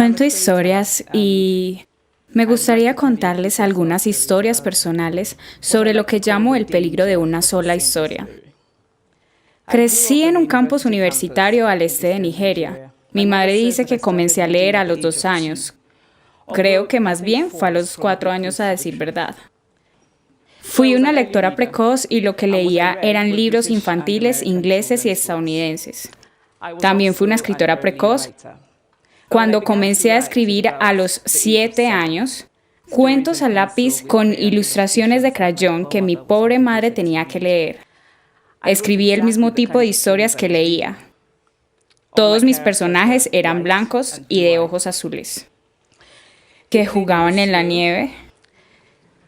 Cuento historias y me gustaría contarles algunas historias personales sobre lo que llamo el peligro de una sola historia. Crecí en un campus universitario al este de Nigeria. Mi madre dice que comencé a leer a los 2 años. Creo que más bien fue a los 4 años a decir verdad. Fui una lectora precoz y lo que leía eran libros infantiles ingleses y estadounidenses. También fui una escritora precoz. Cuando comencé a escribir a los 7 años, cuentos a lápiz con ilustraciones de crayón que mi pobre madre tenía que leer. Escribí el mismo tipo de historias que leía. Todos mis personajes eran blancos y de ojos azules, que jugaban en la nieve,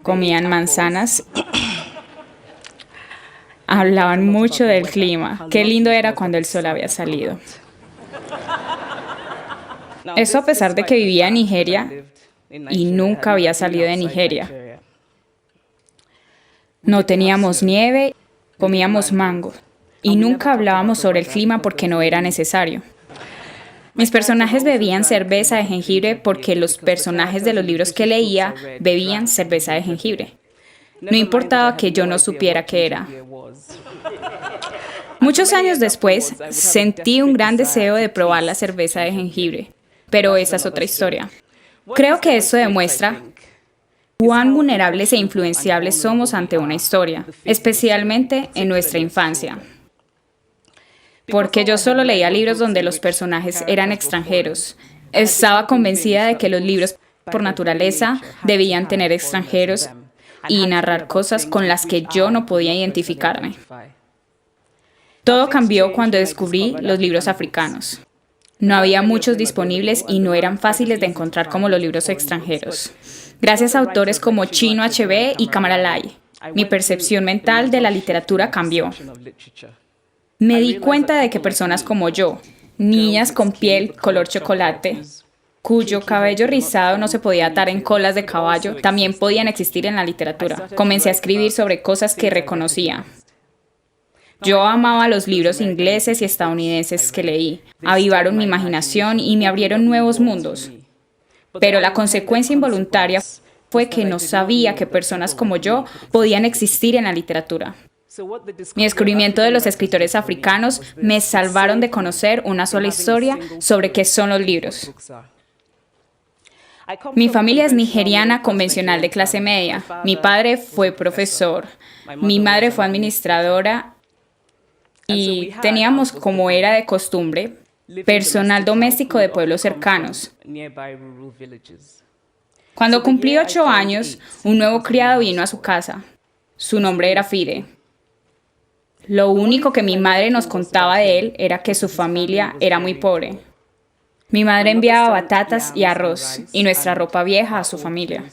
comían manzanas, hablaban mucho del clima. Qué lindo era cuando el sol había salido. Eso a pesar de que vivía en Nigeria y nunca había salido de Nigeria. No teníamos nieve, comíamos mango y nunca hablábamos sobre el clima porque no era necesario. Mis personajes bebían cerveza de jengibre porque los personajes de los libros que leía bebían cerveza de jengibre. No importaba que yo no supiera qué era. Muchos años después, sentí un gran deseo de probar la cerveza de jengibre, pero esa es otra historia. Creo que esto demuestra cuán vulnerables e influenciables somos ante una historia, especialmente en nuestra infancia. Porque yo solo leía libros donde los personajes eran extranjeros. Estaba convencida de que los libros, por naturaleza, debían tener extranjeros y narrar cosas con las que yo no podía identificarme. Todo cambió cuando descubrí los libros africanos. No había muchos disponibles y no eran fáciles de encontrar como los libros extranjeros. Gracias a autores como Chinua Achebe y Kamara Lai, mi percepción mental de la literatura cambió. Me di cuenta de que personas como yo, niñas con piel color chocolate, cuyo cabello rizado no se podía atar en colas de caballo, también podían existir en la literatura. Comencé a escribir sobre cosas que reconocía. Yo amaba los libros ingleses y estadounidenses que leí. Avivaron mi imaginación y me abrieron nuevos mundos. Pero la consecuencia involuntaria fue que no sabía que personas como yo podían existir en la literatura. Mi descubrimiento de los escritores africanos me salvaron de conocer una sola historia sobre qué son los libros. Mi familia es nigeriana convencional de clase media. Mi padre fue profesor, mi madre fue administradora y teníamos, como era de costumbre, personal doméstico de pueblos cercanos. Cuando cumplí 8 años, un nuevo criado vino a su casa. Su nombre era Fide. Lo único que mi madre nos contaba de él era que su familia era muy pobre. Mi madre enviaba batatas y arroz y nuestra ropa vieja a su familia.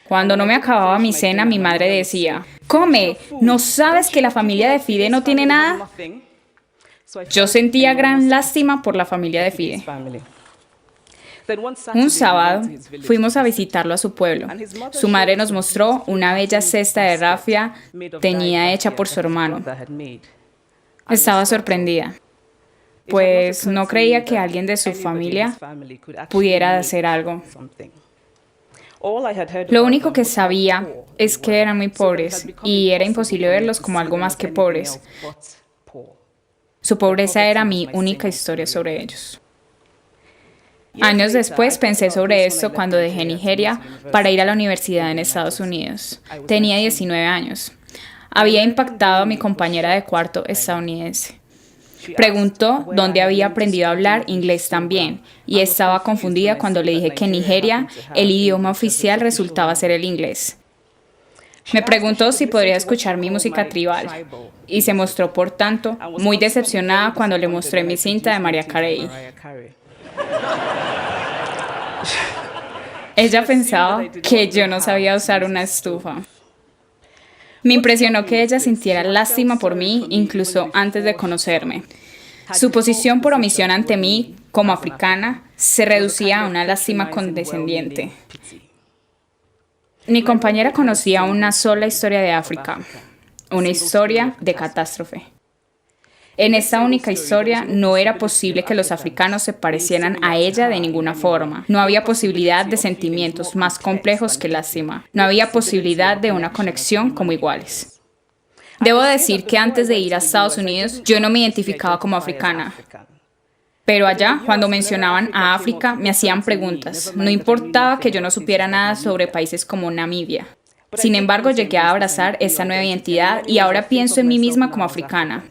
Cuando no me acababa mi cena, mi madre decía, «¡Come! ¿No sabes que la familia de Fide no tiene nada?» Yo sentía gran lástima por la familia de Fide. Un sábado fuimos a visitarlo a su pueblo. Su madre nos mostró una bella cesta de rafia teñida hecha por su hermano. Estaba sorprendida, pues no creía que alguien de su familia pudiera hacer algo. Lo único que sabía es que eran muy pobres y era imposible verlos como algo más que pobres. Su pobreza era mi única historia sobre ellos. Años después pensé sobre esto cuando dejé Nigeria para ir a la universidad en Estados Unidos. Tenía 19 años. Había impactado a mi compañera de cuarto estadounidense. Preguntó dónde había aprendido a hablar inglés también y estaba confundida cuando le dije que en Nigeria el idioma oficial resultaba ser el inglés. Me preguntó si podría escuchar mi música tribal y se mostró, por tanto, muy decepcionada cuando le mostré mi cinta de Mariah Carey. Ella pensaba que yo no sabía usar una estufa. Me impresionó que ella sintiera lástima por mí incluso antes de conocerme. Su posición por omisión ante mí, como africana, se reducía a una lástima condescendiente. Mi compañera conocía una sola historia de África, una historia de catástrofe. En esta única historia no era posible que los africanos se parecieran a ella de ninguna forma. No había posibilidad de sentimientos más complejos que lástima. No había posibilidad de una conexión como iguales. Debo decir que antes de ir a Estados Unidos, yo no me identificaba como africana. Pero allá, cuando mencionaban a África, me hacían preguntas. No importaba que yo no supiera nada sobre países como Namibia. Sin embargo, llegué a abrazar esta nueva identidad y ahora pienso en mí misma como africana.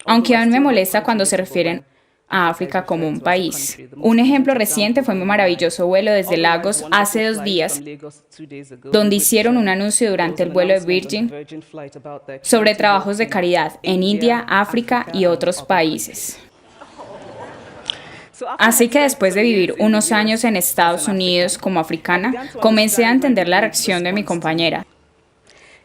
Aunque aún me molesta cuando se refieren a África como un país. Un ejemplo reciente fue mi maravilloso vuelo desde Lagos hace 2 días, donde hicieron un anuncio durante el vuelo de Virgin sobre trabajos de caridad en India, África y otros países. Así que después de vivir unos años en Estados Unidos como africana, comencé a entender la reacción de mi compañera.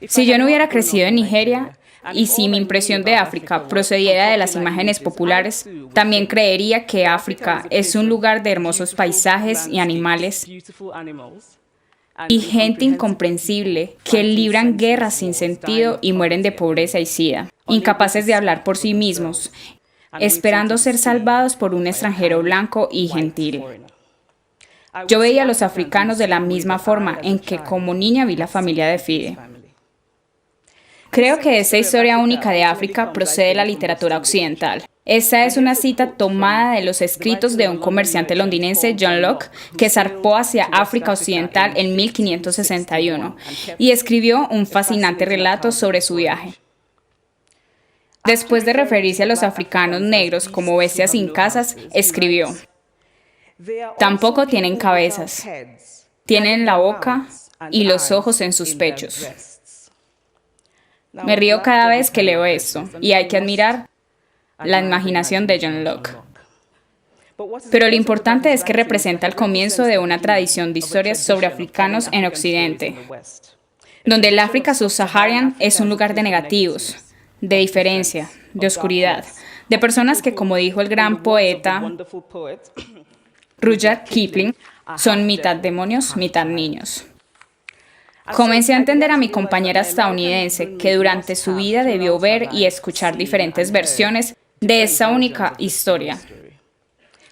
Si yo no hubiera crecido en Nigeria, y si mi impresión de África procediera de las imágenes populares, también creería que África es un lugar de hermosos paisajes y animales y gente incomprensible que libran guerras sin sentido y mueren de pobreza y sida, incapaces de hablar por sí mismos, esperando ser salvados por un extranjero blanco y gentil. Yo veía a los africanos de la misma forma en que como niña vi la familia de Fide. Creo que esa historia única de África procede de la literatura occidental. Esta es una cita tomada de los escritos de un comerciante londinense, John Locke, que zarpó hacia África Occidental en 1561 y escribió un fascinante relato sobre su viaje. Después de referirse a los africanos negros como bestias sin casas, escribió: tampoco tienen cabezas, tienen la boca y los ojos en sus pechos. Me río cada vez que leo esto, y hay que admirar la imaginación de John Locke. Pero lo importante es que representa el comienzo de una tradición de historias sobre africanos en Occidente, donde el África subsahariana es un lugar de negativos, de diferencia, de oscuridad, de personas que, como dijo el gran poeta Rudyard Kipling, son mitad demonios, mitad niños. Comencé a entender a mi compañera estadounidense que durante su vida debió ver y escuchar diferentes versiones de esa única historia.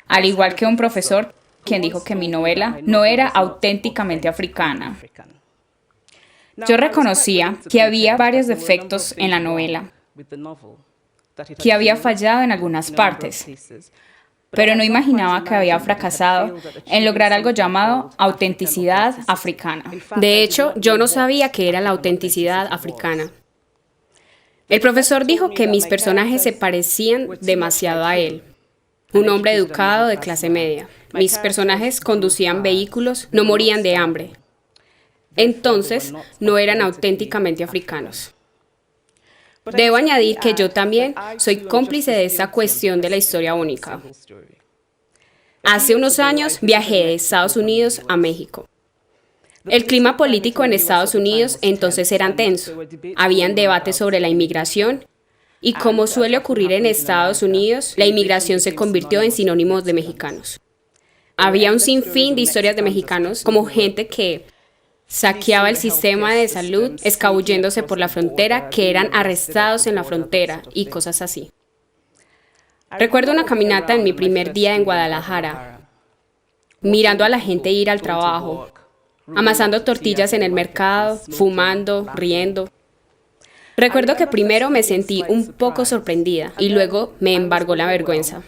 Al igual que un profesor quien dijo que mi novela no era auténticamente africana. Yo reconocía que había varios defectos en la novela, que había fallado en algunas partes, pero no imaginaba que había fracasado en lograr algo llamado autenticidad africana. De hecho, yo no sabía qué era la autenticidad africana. El profesor dijo que mis personajes se parecían demasiado a él, un hombre educado de clase media. Mis personajes conducían vehículos, no morían de hambre. Entonces, no eran auténticamente africanos. Debo añadir que yo también soy cómplice de esa cuestión de la historia única. Hace unos años viajé de Estados Unidos a México. El clima político en Estados Unidos entonces era tenso. Habían debates sobre la inmigración y, como suele ocurrir en Estados Unidos, la inmigración se convirtió en sinónimos de mexicanos. Había un sinfín de historias de mexicanos, como gente que saqueaba el sistema de salud, escabulléndose por la frontera, que eran arrestados en la frontera y cosas así. Recuerdo una caminata en mi primer día en Guadalajara, mirando a la gente ir al trabajo, amasando tortillas en el mercado, fumando, riendo. Recuerdo que primero me sentí un poco sorprendida y luego me embargó la vergüenza.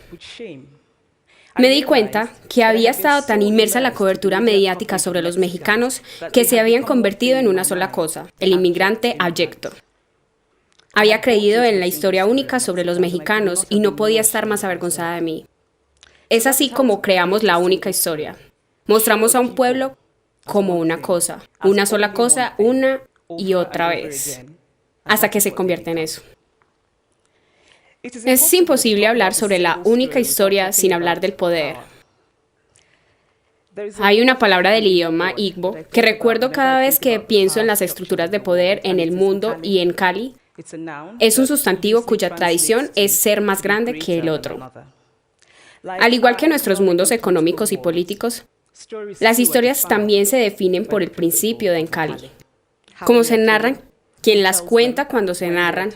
Me di cuenta que había estado tan inmersa en la cobertura mediática sobre los mexicanos que se habían convertido en una sola cosa: el inmigrante abyecto. Había creído en la historia única sobre los mexicanos y no podía estar más avergonzada de mí. Es así como creamos la única historia. Mostramos a un pueblo como una cosa, una sola cosa, una y otra vez, hasta que se convierte en eso. Es imposible hablar sobre la única historia sin hablar del poder. Hay una palabra del idioma Igbo que recuerdo cada vez que pienso en las estructuras de poder en el mundo y en Cali. Es un sustantivo cuya tradición es ser más grande que el otro. Al igual que nuestros mundos económicos y políticos, las historias también se definen por el principio de Encali. Cómo se narran, quién las cuenta cuando se narran,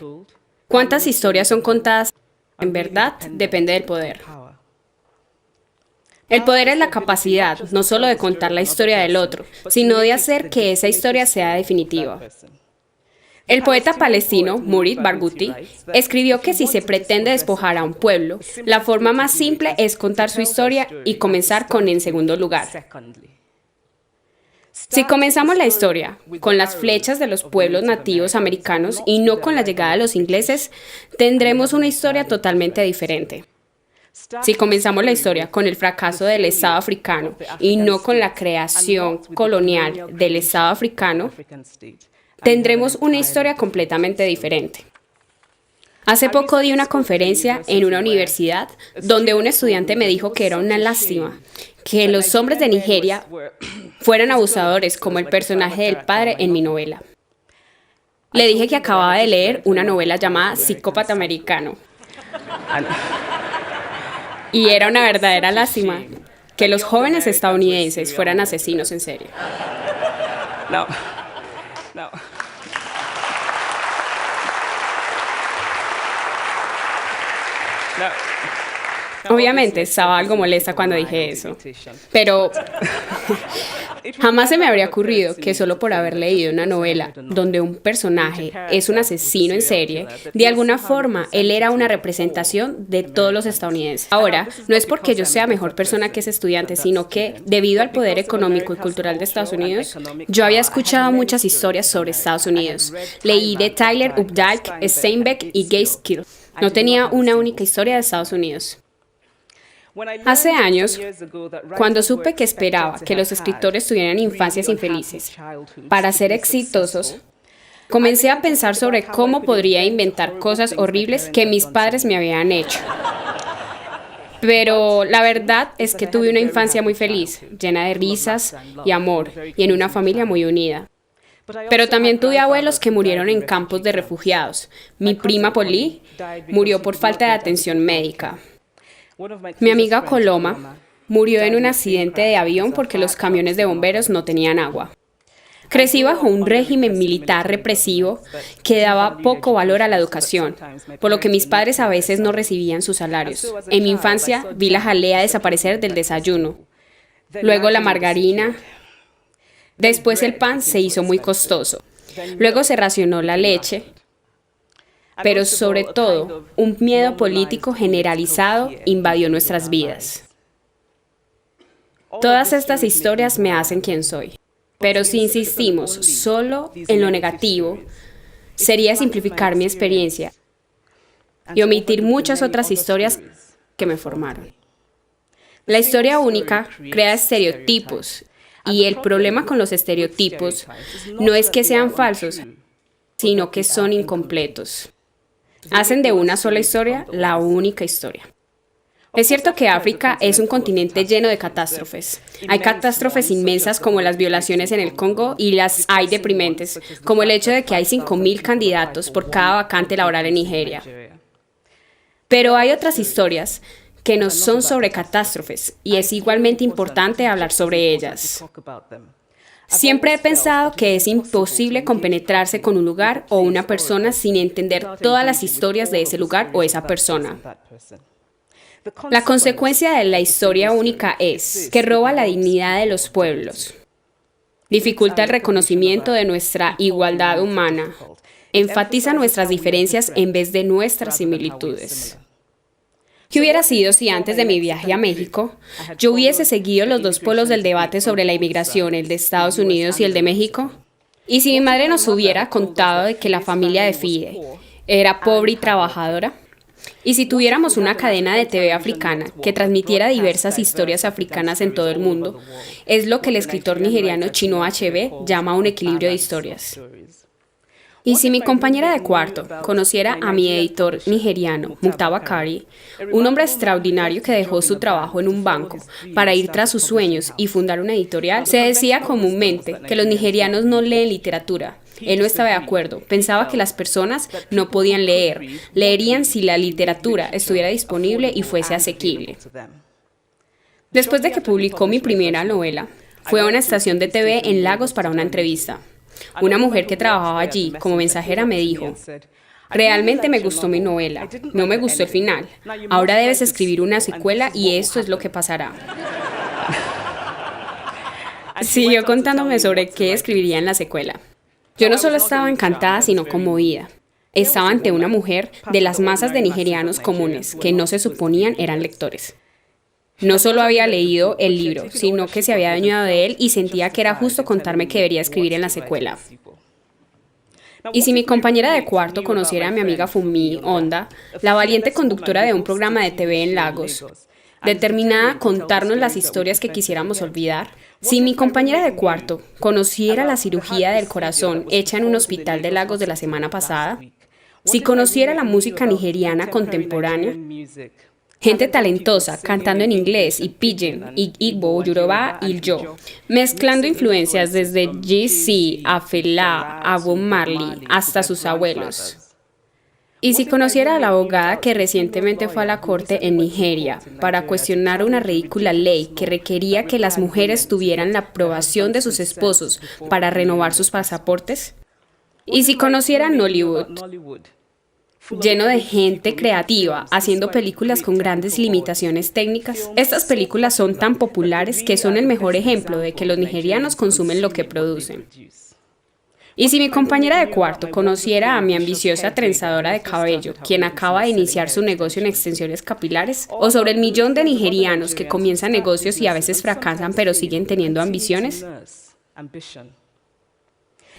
cuántas historias son contadas en verdad, depende del poder. El poder es la capacidad, no solo de contar la historia del otro, sino de hacer que esa historia sea definitiva. El poeta palestino Mourid Barghouti escribió que si se pretende despojar a un pueblo, la forma más simple es contar su historia y comenzar con en segundo lugar. Si comenzamos la historia con las flechas de los pueblos nativos americanos y no con la llegada de los ingleses, tendremos una historia totalmente diferente. Si comenzamos la historia con el fracaso del Estado africano y no con la creación colonial del Estado africano, tendremos una historia completamente diferente. Hace poco di una conferencia en una universidad donde un estudiante me dijo que era una lástima que los hombres de Nigeria fueran abusadores como el personaje del padre en mi novela. Le dije que acababa de leer una novela llamada Psicópata Americano. Y era una verdadera lástima que los jóvenes estadounidenses fueran asesinos en serie. No. Obviamente estaba algo molesta cuando dije eso, pero jamás se me habría ocurrido que solo por haber leído una novela donde un personaje es un asesino en serie, de alguna forma él era una representación de todos los estadounidenses. Ahora, no es porque yo sea mejor persona que ese estudiante, sino que, debido al poder económico y cultural de Estados Unidos, yo había escuchado muchas historias sobre Estados Unidos. Leí de Tyler Updike, Steinbeck y Gaitskell. No tenía una única historia de Estados Unidos. Hace años, cuando supe que esperaba que los escritores tuvieran infancias infelices para ser exitosos, comencé a pensar sobre cómo podría inventar cosas horribles que mis padres me habían hecho. Pero la verdad es que tuve una infancia muy feliz, llena de risas y amor, y en una familia muy unida. Pero también tuve abuelos que murieron en campos de refugiados. Mi prima Polly murió por falta de atención médica. Mi amiga Coloma murió en un accidente de avión porque los camiones de bomberos no tenían agua. Crecí bajo un régimen militar represivo que daba poco valor a la educación, por lo que mis padres a veces no recibían sus salarios. En mi infancia vi la jalea desaparecer del desayuno, luego la margarina, después el pan se hizo muy costoso, luego se racionó la leche, pero sobre todo, un miedo político generalizado invadió nuestras vidas. Todas estas historias me hacen quien soy, pero si insistimos solo en lo negativo, sería simplificar mi experiencia y omitir muchas otras historias que me formaron. La historia única crea estereotipos, y el problema con los estereotipos no es que sean falsos, sino que son incompletos. Hacen de una sola historia la única historia. Es cierto que África es un continente lleno de catástrofes. Hay catástrofes inmensas como las violaciones en el Congo y las hay deprimentes, como el hecho de que hay 5.000 candidatos por cada vacante laboral en Nigeria. Pero hay otras historias que no son sobre catástrofes y es igualmente importante hablar sobre ellas. Siempre he pensado que es imposible compenetrarse con un lugar o una persona sin entender todas las historias de ese lugar o esa persona. La consecuencia de la historia única es que roba la dignidad de los pueblos, dificulta el reconocimiento de nuestra igualdad humana, enfatiza nuestras diferencias en vez de nuestras similitudes. ¿Qué hubiera sido si antes de mi viaje a México yo hubiese seguido los dos polos del debate sobre la inmigración, el de Estados Unidos y el de México? ¿Y si mi madre nos hubiera contado de que la familia de Fide era pobre y trabajadora? ¿Y si tuviéramos una cadena de TV africana que transmitiera diversas historias africanas en todo el mundo? Es lo que el escritor nigeriano Chinua Achebe llama un equilibrio de historias. Y si mi compañera de cuarto conociera a mi editor nigeriano, Muktaba Kari, un hombre extraordinario que dejó su trabajo en un banco para ir tras sus sueños y fundar una editorial, se decía comúnmente que los nigerianos no leen literatura. Él no estaba de acuerdo, pensaba que las personas no podían leer, leerían si la literatura estuviera disponible y fuese asequible. Después de que publicó mi primera novela, fue a una estación de TV en Lagos para una entrevista. Una mujer que trabajaba allí como mensajera me dijo: Realmente me gustó mi novela, no me gustó el final. Ahora debes escribir una secuela y esto es lo que pasará. Siguió contándome sobre qué escribiría en la secuela. Yo no solo estaba encantada, sino conmovida. Estaba ante una mujer de las masas de nigerianos comunes que no se suponían eran lectores. No solo había leído el libro, sino que se había adueñado de él y sentía que era justo contarme que debería escribir en la secuela. Y si mi compañera de cuarto conociera a mi amiga Funmi Onda, la valiente conductora de un programa de TV en Lagos, determinada a contarnos las historias que quisiéramos olvidar, si mi compañera de cuarto conociera la cirugía del corazón hecha en un hospital de Lagos de la semana pasada, si conociera la música nigeriana contemporánea, gente talentosa cantando en inglés y pidgin, y Igbo, Yoruba y yo, mezclando influencias desde Jay-Z a Fela, a Bob Marley, hasta sus abuelos. Y si conociera a la abogada que recientemente fue a la corte en Nigeria para cuestionar una ridícula ley que requería que las mujeres tuvieran la aprobación de sus esposos para renovar sus pasaportes. Y si conociera a Nollywood, lleno de gente creativa, haciendo películas con grandes limitaciones técnicas. Estas películas son tan populares que son el mejor ejemplo de que los nigerianos consumen lo que producen. Y si mi compañera de cuarto conociera a mi ambiciosa trenzadora de cabello, quien acaba de iniciar su negocio en extensiones capilares, o sobre el millón de nigerianos que comienzan negocios y a veces fracasan pero siguen teniendo ambiciones.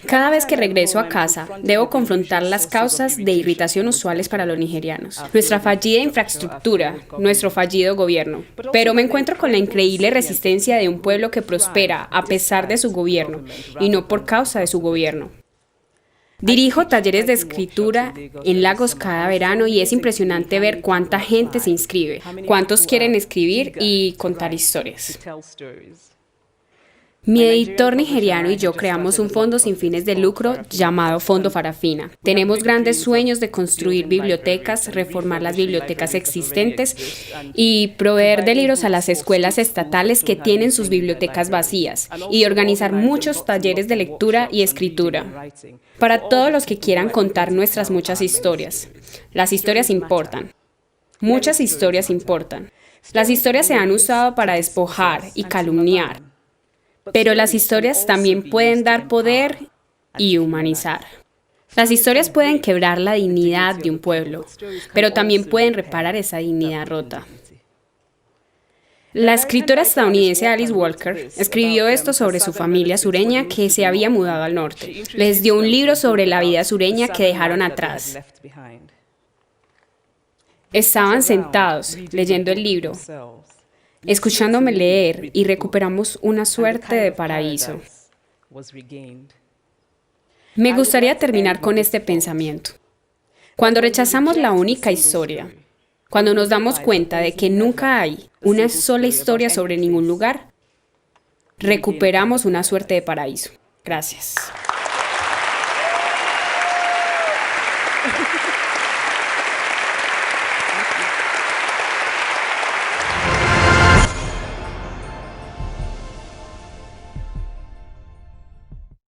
Cada vez que regreso a casa, debo confrontar las causas de irritación usuales para los nigerianos. Nuestra fallida infraestructura, nuestro fallido gobierno. Pero me encuentro con la increíble resistencia de un pueblo que prospera a pesar de su gobierno y no por causa de su gobierno. Dirijo talleres de escritura en Lagos cada verano y es impresionante ver cuánta gente se inscribe, cuántos quieren escribir y contar historias. Mi editor nigeriano y yo creamos un fondo sin fines de lucro llamado Fondo Farafina. Tenemos grandes sueños de construir bibliotecas, reformar las bibliotecas existentes y proveer de libros a las escuelas estatales que tienen sus bibliotecas vacías y de organizar muchos talleres de lectura y escritura para todos los que quieran contar nuestras muchas historias. Las historias importan. Muchas historias importan. Las historias se han usado para despojar y calumniar. Pero las historias también pueden dar poder y humanizar. Las historias pueden quebrar la dignidad de un pueblo, pero también pueden reparar esa dignidad rota. La escritora estadounidense Alice Walker escribió esto sobre su familia sureña que se había mudado al norte. Les dio un libro sobre la vida sureña que dejaron atrás. Estaban sentados leyendo el libro, escuchándome leer y recuperamos una suerte de paraíso. Me gustaría terminar con este pensamiento. Cuando rechazamos la única historia, cuando nos damos cuenta de que nunca hay una sola historia sobre ningún lugar, recuperamos una suerte de paraíso. Gracias.